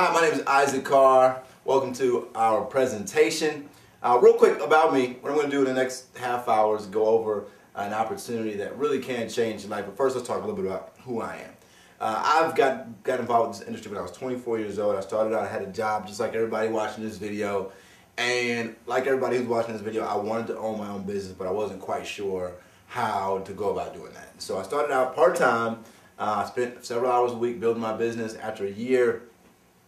Hi, my name is Isaac Carr. Welcome to our presentation. Real quick about me, what I'm going to do in the next half hour is go over an opportunity that really can change your life. But first, let's talk a little bit about who I am. I've got involved with this industry when I was 24 years old. I started out, I had a job just like everybody watching this video. And like everybody who's watching this video, I wanted to own my own business, but I wasn't quite sure how to go about doing that. So I started out part-time. I spent several hours a week building my business. After a year,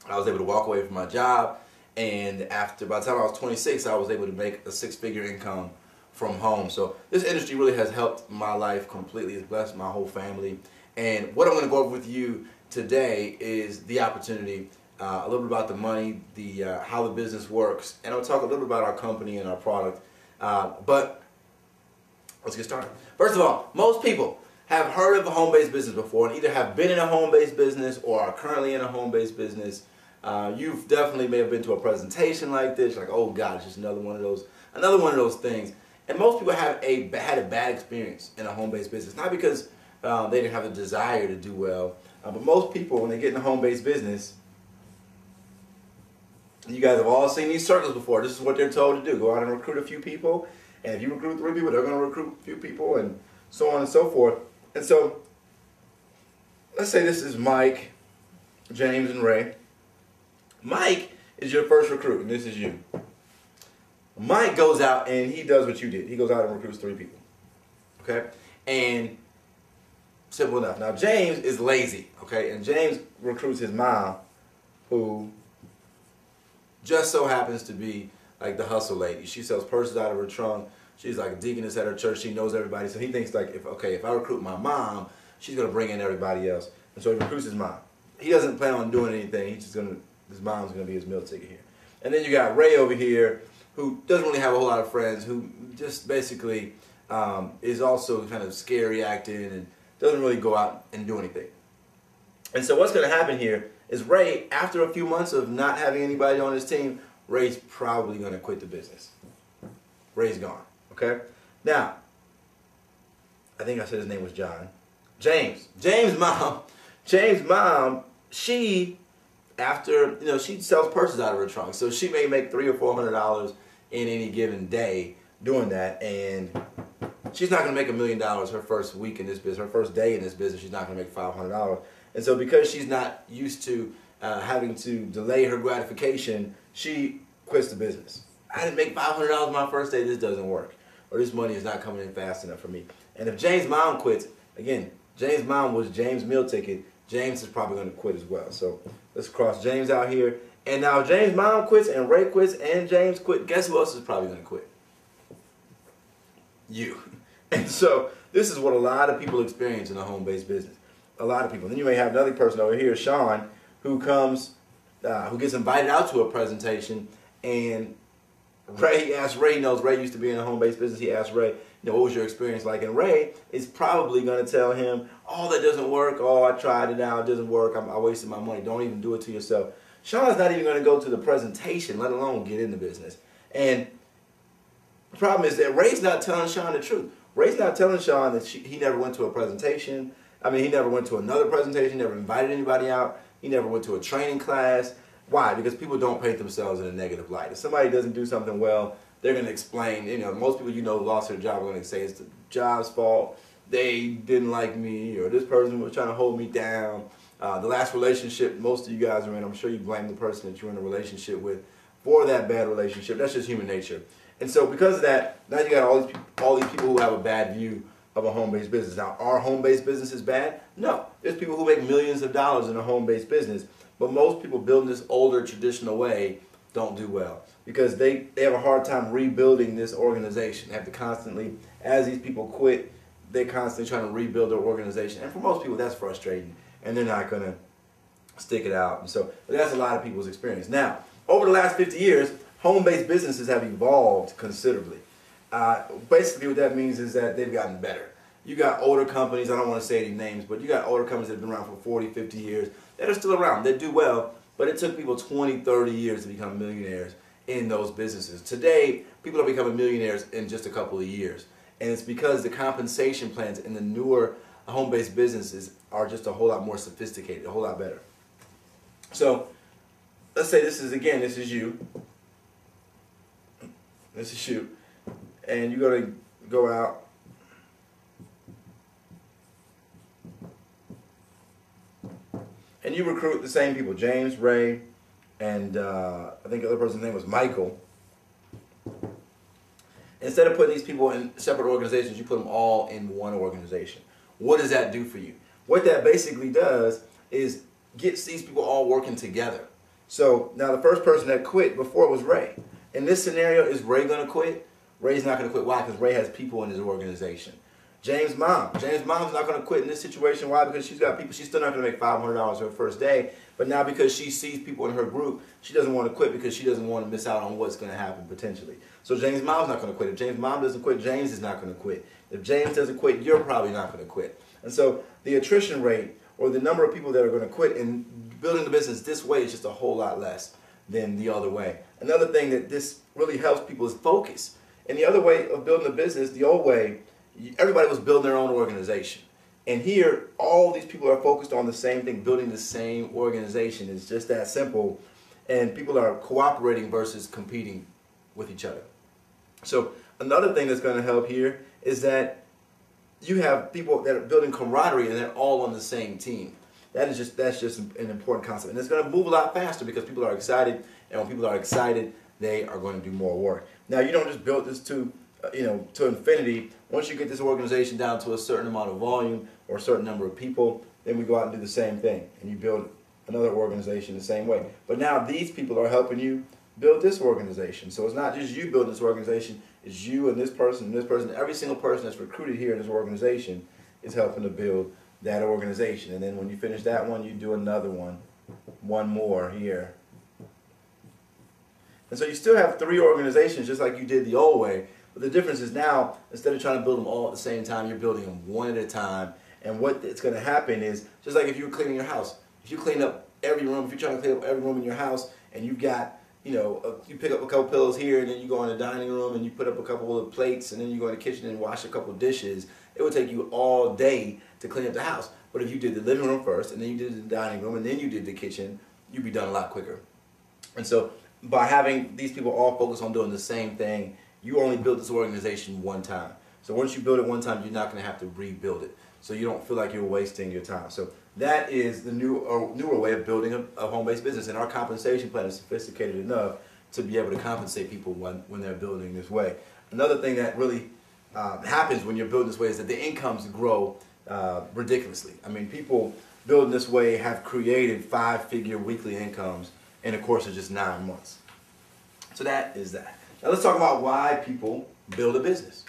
I was able to walk away from my job, and by the time I was 26, I was able to make a six-figure income from home. So this industry really has helped my life completely. It's blessed my whole family. And what I'm going to go over with you today is the opportunity, a little bit about the money, how the business works, and I'll talk a little bit about our company and our product. But let's get started. First of all, most people have heard of a home-based business before and either have been in a home-based business or are currently in a home-based business. You've definitely may have been to a presentation like this, like, oh God, it's just another one of those things. And most people have had a bad experience in a home-based business, not because they didn't have the desire to do well, but most people, when they get in a home-based business, you guys have all seen these circles before. This is what they're told to do: go out and recruit a few people, and if you recruit 3 people, they're going to recruit a few people, and so on and so forth. And so, let's say this is Mike, James, and Ray. Mike is your first recruit, and this is you. Mike goes out and he does what you did. He goes out and recruits 3 people. Okay? And simple enough. Now, James is lazy. Okay? And James recruits his mom, who just so happens to be like the hustle lady. She sells purses out of her trunk. She's like a deaconess at her church. She knows everybody. So he thinks like, if I recruit my mom, she's going to bring in everybody else. And so he recruits his mom. He doesn't plan on doing anything. He's just going to, his mom's going to be his meal ticket here. And then you got Ray over here, who doesn't really have a whole lot of friends, who just basically is also kind of scary acting and doesn't really go out and do anything. And so what's going to happen here is Ray, after a few months of not having anybody on his team, Ray's probably going to quit the business. Ray's gone. Okay? Now, I think I said his name was John. James' mom, she, after, she sells purses out of her trunk. So she may make $300 or $400 in any given day doing that. And she's not going to make $1 million her first week in this business, her first day in this business. She's not going to make $500. And so because she's not used to having to delay her gratification, she quits the business. I didn't make $500 my first day. This doesn't work. Or this money is not coming in fast enough for me. And if James' mom quits, again, James' mom was James' meal ticket, James is probably going to quit as well. So let's cross James out here. And now if James' mom quits and Ray quits and James quit, guess who else is probably going to quit? You. And so this is what a lot of people experience in a home-based business. A lot of people. Then you may have another person over here, Sean, who gets invited out to a presentation, and Ray asks Ray, knows Ray used to be in a home-based business. He asks Ray, what was your experience like? And Ray is probably going to tell him, oh, that doesn't work. Oh, I tried it out. It doesn't work. I wasted my money. Don't even do it to yourself. Sean's not even going to go to the presentation, let alone get in the business. And the problem is that Ray's not telling Sean the truth. Ray's not telling Sean that he never went to a presentation. I mean, he never went to another presentation, never invited anybody out. He never went to a training class. Why? Because people don't paint themselves in a negative light. If somebody doesn't do something well, they're going to explain, most people who lost their job are going to say it's the job's fault, they didn't like me, or this person was trying to hold me down. The last relationship most of you guys are in, I'm sure you blame the person that you're in a relationship with for that bad relationship. That's just human nature. And so because of that, now you got all these people who have a bad view of a home-based business. Now, are home-based businesses bad? No. There's people who make millions of dollars in a home-based business, but most people building this older, traditional way don't do well because they have a hard time rebuilding this organization. They have to constantly, as these people quit, they're constantly trying to rebuild their organization. And for most people, that's frustrating, and they're not going to stick it out. And so that's a lot of people's experience. Now, over the last 50 years, home-based businesses have evolved considerably. Basically what that means is that they've gotten better. You got older companies, I don't want to say any names, but you got older companies that have been around for 40, 50 years that are still around. They do well, but it took people 20, 30 years to become millionaires in those businesses. Today, people are becoming millionaires in just a couple of years. And it's because the compensation plans in the newer home-based businesses are just a whole lot more sophisticated, a whole lot better. So let's say this is you. This is you. And you're going to go out. And you recruit the same people, James, Ray, and I think the other person's name was Michael. Instead of putting these people in separate organizations, you put them all in one organization. What does that do for you? What that basically does is gets these people all working together. So now the first person that quit before was Ray. In this scenario, is Ray going to quit? Ray's not going to quit. Why? Because Ray has people in his organization. James' mom. James' mom's not going to quit in this situation. Why? Because she's got people. She's still not going to make $500 her first day. But now because she sees people in her group, she doesn't want to quit because she doesn't want to miss out on what's going to happen potentially. So James' mom's not going to quit. If James' mom doesn't quit, James is not going to quit. If James doesn't quit, you're probably not going to quit. And so the attrition rate or the number of people that are going to quit in building the business this way is just a whole lot less than the other way. Another thing that this really helps people is focus. And the other way of building a business, the old way, everybody was building their own organization. And here, all these people are focused on the same thing, building the same organization. It's just that simple. And people are cooperating versus competing with each other. So another thing that's going to help here is that you have people that are building camaraderie and they're all on the same team. That's just an important concept. And it's going to move a lot faster because people are excited. And when people are excited, they are going to do more work. Now, you don't just build this to infinity. Once you get this organization down to a certain amount of volume or a certain number of people, then we go out and do the same thing. And you build another organization the same way. But now these people are helping you build this organization. So it's not just you building this organization. It's you and this person and this person. Every single person that's recruited here in this organization is helping to build that organization. And then when you finish that one, you do another one more here. And so you still have 3 organizations just like you did the old way. But the difference is now, instead of trying to build them all at the same time, you're building them one at a time. And what it's going to happen is, just like if you were cleaning your house, if you clean up every room, if you're trying to clean up every room in your house, and you've got, you pick up a couple pillows here, and then you go in the dining room, and you put up a couple of plates, and then you go in the kitchen and wash a couple of dishes, it would take you all day to clean up the house. But if you did the living room first, and then you did the dining room, and then you did the kitchen, you'd be done a lot quicker. And so by having these people all focus on doing the same thing, you only build this organization one time. So once you build it one time, you're not going to have to rebuild it. So you don't feel like you're wasting your time. So that is the newer way of building a home-based business. And our compensation plan is sophisticated enough to be able to compensate people when they're building this way. Another thing that really happens when you're building this way is that the incomes grow ridiculously. I mean, people building this way have created 5-figure weekly incomes in the course of just 9 months. So that is that. Now let's talk about why people build a business.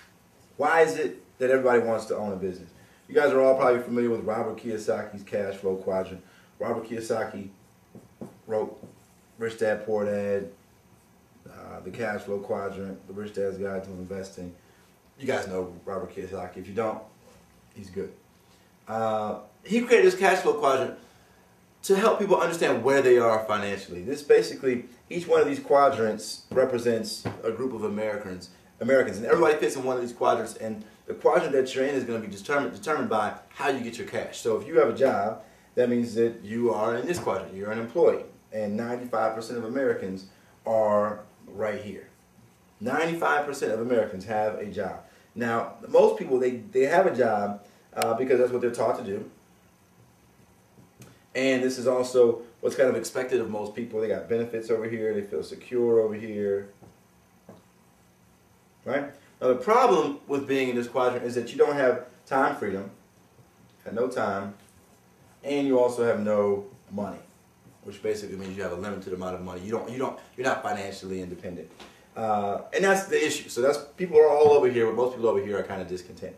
Why is it that everybody wants to own a business? You guys are all probably familiar with Robert Kiyosaki's cash flow quadrant. Robert Kiyosaki wrote Rich Dad Poor Dad, the cash flow quadrant, the Rich Dad's Guide to Investing. You guys know Robert Kiyosaki. If you don't, he's good. He created this cash flow quadrant to help people understand where they are financially. This basically, each one of these quadrants represents a group of Americans, and everybody fits in one of these quadrants, and the quadrant that you're in is going to be determined by how you get your cash. So if you have a job, that means that you are in this quadrant. You're an employee, and 95% of Americans are right here. 95% of Americans have a job. Now, most people, they have a job because that's what they're taught to do. And this is also what's kind of expected of most people. They got benefits over here. They feel secure over here. Right? Now the problem with being in this quadrant is that you don't have time freedom, you have no time, and you also have no money, which basically means you have a limited amount of money. You're not financially independent. And that's the issue. So people are all over here, but most people over here are kind of discontent.